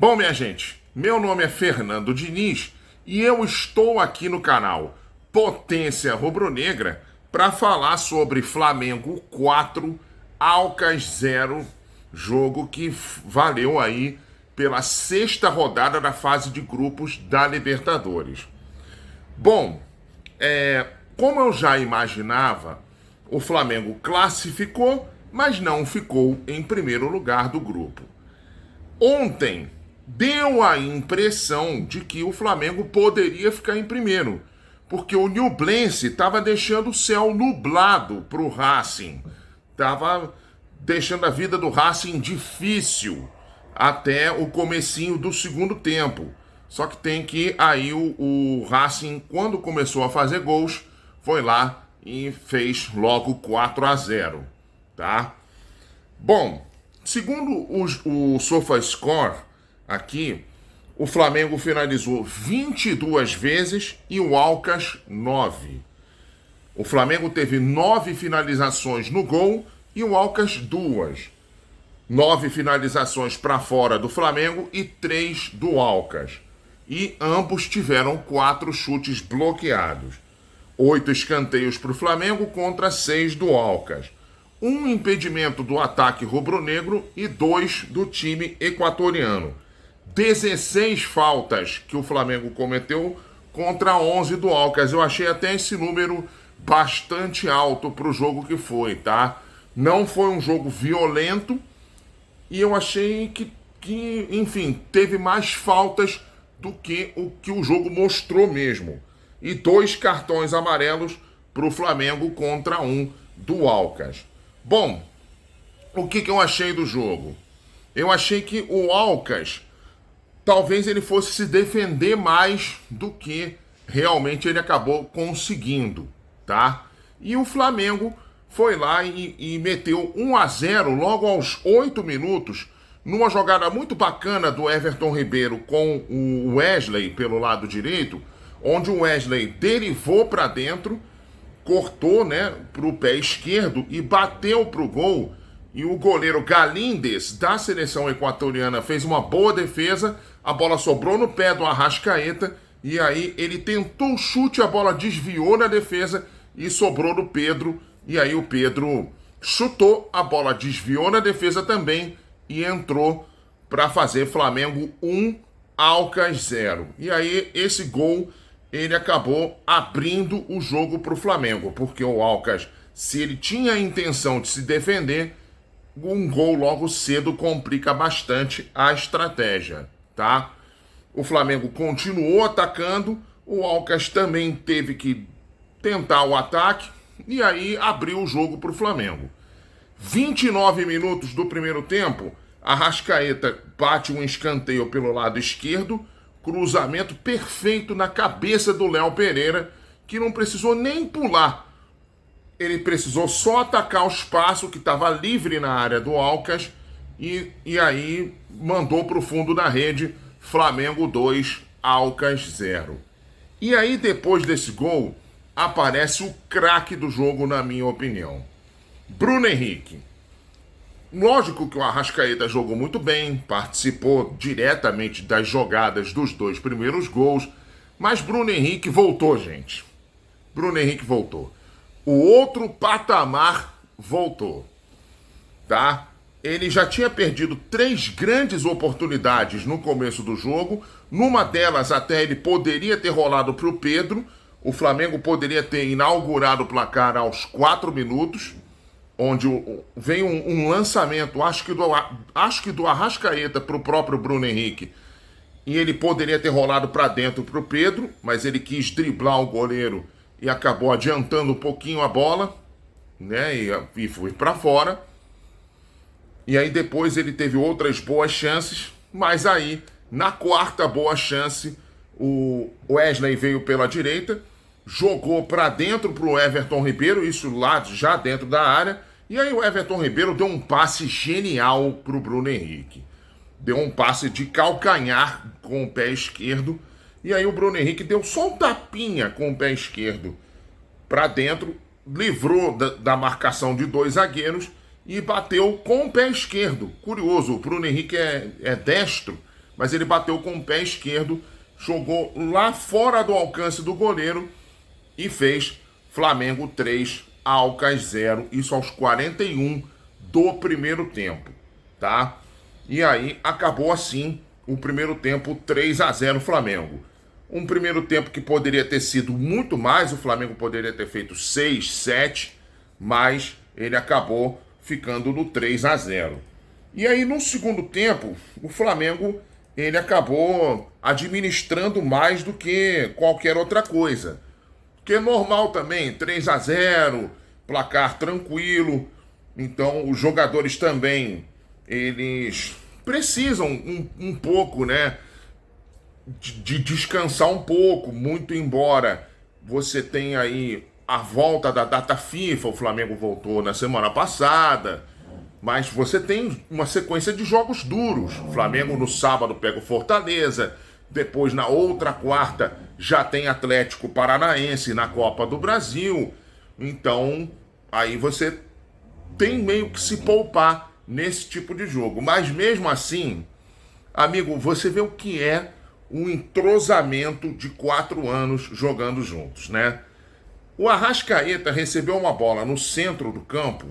Bom, minha gente, meu nome é Fernando Diniz e eu estou aqui no canal Potência Rubro-Negra para falar sobre Flamengo 4, Alcas 0, jogo que valeu aí pela sexta rodada da fase de grupos da Libertadores. Bom, como eu já imaginava, o Flamengo classificou, mas não ficou em primeiro lugar do grupo. Ontem deu a impressão de que o Flamengo poderia ficar em primeiro, porque o Nublense estava deixando o céu nublado para o Racing, estava deixando a vida do Racing difícil até o comecinho do segundo tempo. Só que tem que aí o Racing, quando começou a fazer gols, foi lá e fez logo 4-0, tá? Bom, segundo o SofaScore aqui, o Flamengo finalizou 22 vezes e o Alcas 9. O Flamengo teve 9 finalizações no gol e o Alcas 2. 9 finalizações para fora do Flamengo e 3 do Alcas. E ambos tiveram 4 chutes bloqueados. 8 escanteios para o Flamengo contra 6 do Alcas. Um impedimento do ataque rubro-negro e 2 do time equatoriano. 16 faltas que o Flamengo cometeu contra 11 do Alcas. Eu achei até esse número bastante alto para o jogo que foi, tá? Não foi um jogo violento e eu achei que, enfim, teve mais faltas do que o jogo mostrou mesmo. E 2 cartões amarelos para o Flamengo contra 1 do Alcas. Bom, o que eu achei do jogo? Eu achei que o Alcas, talvez ele fosse se defender mais do que realmente ele acabou conseguindo, tá? E o Flamengo foi lá e meteu 1-0 logo aos 8 minutos, numa jogada muito bacana do Everton Ribeiro com o Wesley pelo lado direito, onde o Wesley derivou para dentro, cortou, né, para o pé esquerdo e bateu para o gol. E o goleiro Galíndez, da seleção equatoriana, fez uma boa defesa. A bola sobrou no pé do Arrascaeta. E aí ele tentou o chute, a bola desviou na defesa e sobrou no Pedro. E aí o Pedro chutou, a bola desviou na defesa também e entrou para fazer Flamengo 1, Alcas 0. E aí esse gol, ele acabou abrindo o jogo para o Flamengo, porque o Alcas, se ele tinha a intenção de se defender, um gol logo cedo complica bastante a estratégia, tá? O Flamengo continuou atacando, o Alcas também teve que tentar o ataque e aí abriu o jogo para o Flamengo. 29 minutos do primeiro tempo, Arrascaeta bate um escanteio pelo lado esquerdo, cruzamento perfeito na cabeça do Léo Pereira, que não precisou nem pular. Ele precisou só atacar o espaço que estava livre na área do Alcas e aí mandou para o fundo da rede. Flamengo 2, Alcas 0. E aí depois desse gol aparece o craque do jogo, na minha opinião, Bruno Henrique. Lógico que o Arrascaeta jogou muito bem, participou diretamente das jogadas dos 2 primeiros gols, mas Bruno Henrique voltou, gente. Bruno Henrique voltou. O outro patamar voltou, tá? Ele já tinha perdido 3 grandes oportunidades no começo do jogo. Numa delas até ele poderia ter rolado para o Pedro. O Flamengo poderia ter inaugurado o placar aos 4 minutos, onde vem um lançamento, acho que do Arrascaeta para o próprio Bruno Henrique, e ele poderia ter rolado para dentro para o Pedro, mas ele quis driblar o goleiro e acabou adiantando um pouquinho a bola, né, e foi para fora. E aí depois ele teve outras boas chances, mas aí, na quarta boa chance, o Wesley veio pela direita, jogou para dentro para o Everton Ribeiro, isso lá já dentro da área, e aí o Everton Ribeiro deu um passe genial para o Bruno Henrique. Deu um passe de calcanhar com o pé esquerdo, e aí o Bruno Henrique deu só um tapinha com o pé esquerdo para dentro, livrou da marcação de 2 zagueiros e bateu com o pé esquerdo. Curioso, o Bruno Henrique é destro, mas ele bateu com o pé esquerdo, jogou lá fora do alcance do goleiro e fez Flamengo 3, Alcas 0, isso aos 41 do primeiro tempo, tá? E aí acabou assim o primeiro tempo 3-0 Flamengo. Um primeiro tempo que poderia ter sido muito mais, o Flamengo poderia ter feito 6, 7, mas ele acabou ficando no 3-0. E aí no segundo tempo, o Flamengo ele acabou administrando mais do que qualquer outra coisa. Porque é normal também, 3-0, placar tranquilo. Então os jogadores também, eles precisam um pouco, né, de descansar um pouco, muito embora você tenha aí a volta da data FIFA, o Flamengo voltou na semana passada, mas você tem uma sequência de jogos duros. O Flamengo no sábado pega o Fortaleza, depois na outra quarta já tem Atlético Paranaense na Copa do Brasil, então aí você tem meio que se poupar nesse tipo de jogo, mas mesmo assim, amigo, você vê o que é um entrosamento de 4 anos jogando juntos, né? O Arrascaeta recebeu uma bola no centro do campo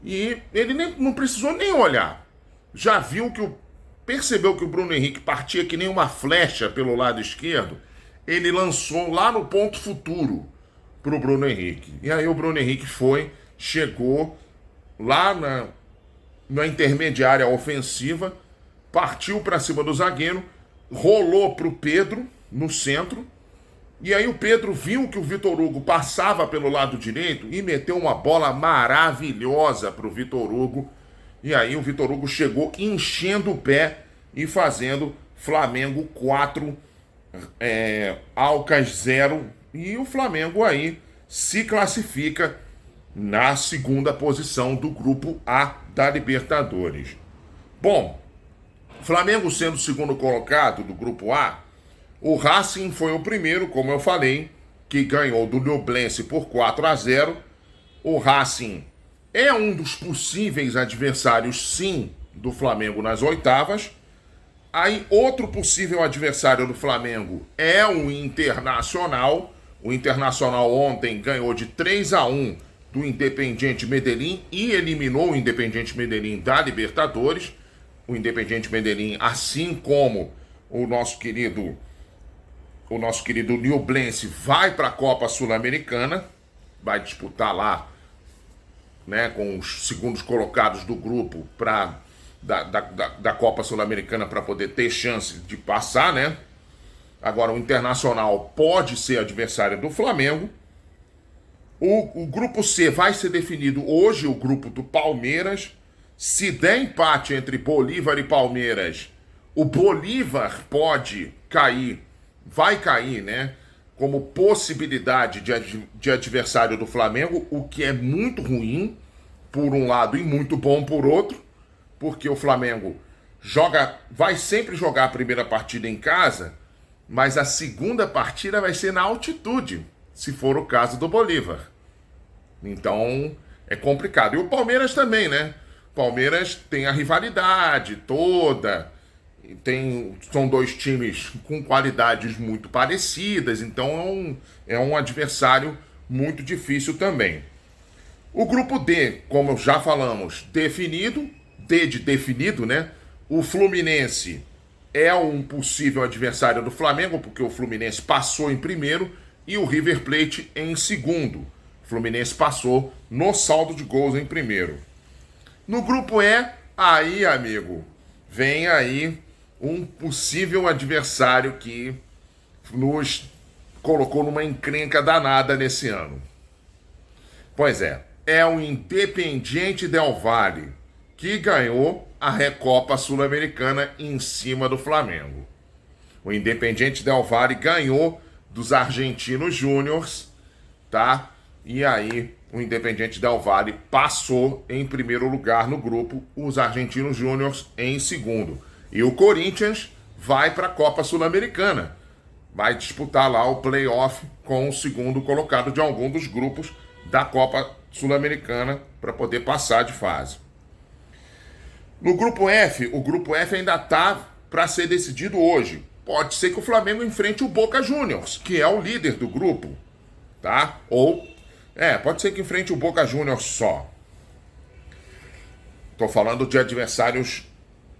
e ele não precisou nem olhar. Já viu percebeu que o Bruno Henrique partia que nem uma flecha pelo lado esquerdo, ele lançou lá no ponto futuro pro Bruno Henrique. E aí o Bruno Henrique chegou lá na intermediária ofensiva, partiu para cima do zagueiro, rolou para o Pedro no centro, e aí o Pedro viu que o Vitor Hugo passava pelo lado direito e meteu uma bola maravilhosa para o Vitor Hugo, e aí o Vitor Hugo chegou enchendo o pé e fazendo Flamengo 4, Alcas 0, e o Flamengo aí se classifica na segunda posição do grupo A da Libertadores. Bom, Flamengo sendo o segundo colocado do grupo A, o Racing foi o primeiro, como eu falei, que ganhou do Ñublense por 4-0. O Racing é um dos possíveis adversários, sim, do Flamengo nas oitavas. Aí outro possível adversário do Flamengo é o Internacional. O Internacional ontem ganhou de 3-1 do Independiente Medellín e eliminou o Independiente Medellín da Libertadores. O Independiente Medellín, assim como o nosso querido Ñublense, vai para a Copa Sul-Americana, vai disputar lá, né, com os segundos colocados do grupo da Copa Sul-Americana para poder ter chance de passar, né? Agora o Internacional pode ser adversário do Flamengo. O grupo C vai ser definido hoje, o grupo do Palmeiras. Se der empate entre Bolívar e Palmeiras, o Bolívar pode cair, vai cair, né? Como possibilidade de adversário do Flamengo, o que é muito ruim por um lado e muito bom por outro, porque o Flamengo vai sempre jogar a primeira partida em casa, mas a segunda partida vai ser na altitude, se for o caso do Bolívar. Então é complicado. E o Palmeiras também, né? Palmeiras tem a rivalidade toda, são dois times com qualidades muito parecidas, então é um adversário muito difícil também. O grupo D, como já falamos, definido, D de definido, né? O Fluminense é um possível adversário do Flamengo, porque o Fluminense passou em primeiro e o River Plate em segundo. O Fluminense passou no saldo de gols em primeiro. No grupo E, aí, amigo, vem aí um possível adversário que nos colocou numa encrenca danada nesse ano. Pois é o Independiente Del Valle, que ganhou a Recopa Sul-Americana em cima do Flamengo. O Independiente Del Valle ganhou dos Argentinos Júniors, tá? E aí o Independiente Del Valle passou em primeiro lugar no grupo, os Argentinos Júniors em segundo. E o Corinthians vai para a Copa Sul-Americana. Vai disputar lá o play-off com o segundo colocado de algum dos grupos da Copa Sul-Americana para poder passar de fase. No grupo F, o grupo F ainda está para ser decidido hoje. Pode ser que o Flamengo enfrente o Boca Juniors, que é o líder do grupo, tá? Pode ser que enfrente o Boca Juniors só. Tô falando de adversários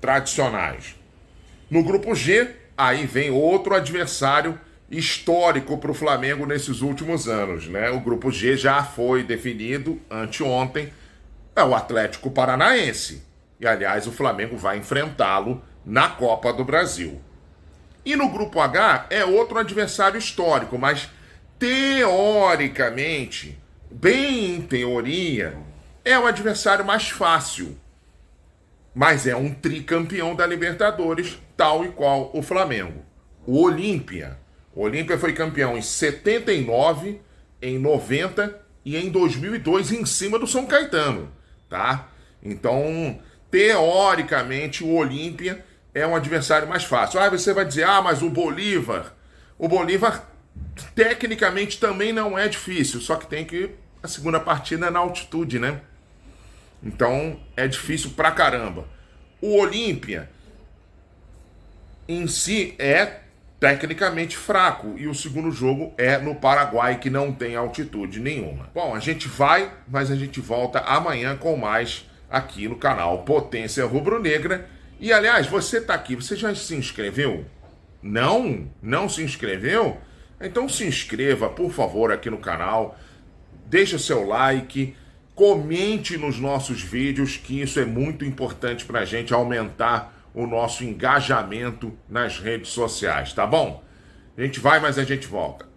tradicionais. No grupo G, aí vem outro adversário histórico para o Flamengo nesses últimos anos, né? O grupo G já foi definido anteontem, é o Atlético Paranaense. E, aliás, o Flamengo vai enfrentá-lo na Copa do Brasil. E no grupo H é outro adversário histórico, mas teoricamente, bem em teoria, é o adversário mais fácil. Mas é um tricampeão da Libertadores, tal e qual o Flamengo. O Olímpia. O Olímpia foi campeão em 79, em 90 e em 2002 em cima do São Caetano, tá? Então, teoricamente, o Olímpia é um adversário mais fácil. Aí você vai dizer, mas o Bolívar tecnicamente também não é difícil, só que tem que a segunda partida é na altitude, né? Então, é difícil pra caramba. O Olímpia em si é tecnicamente fraco e o segundo jogo é no Paraguai, que não tem altitude nenhuma. Bom, a gente vai, mas a gente volta amanhã com mais aqui no canal Potência Rubro-Negra. E, aliás, você tá aqui, você já se inscreveu? Não? Não se inscreveu? Então se inscreva, por favor, aqui no canal. Deixa o seu like, comente nos nossos vídeos, que isso é muito importante pra gente aumentar o nosso engajamento nas redes sociais, tá bom? A gente vai, mas a gente volta.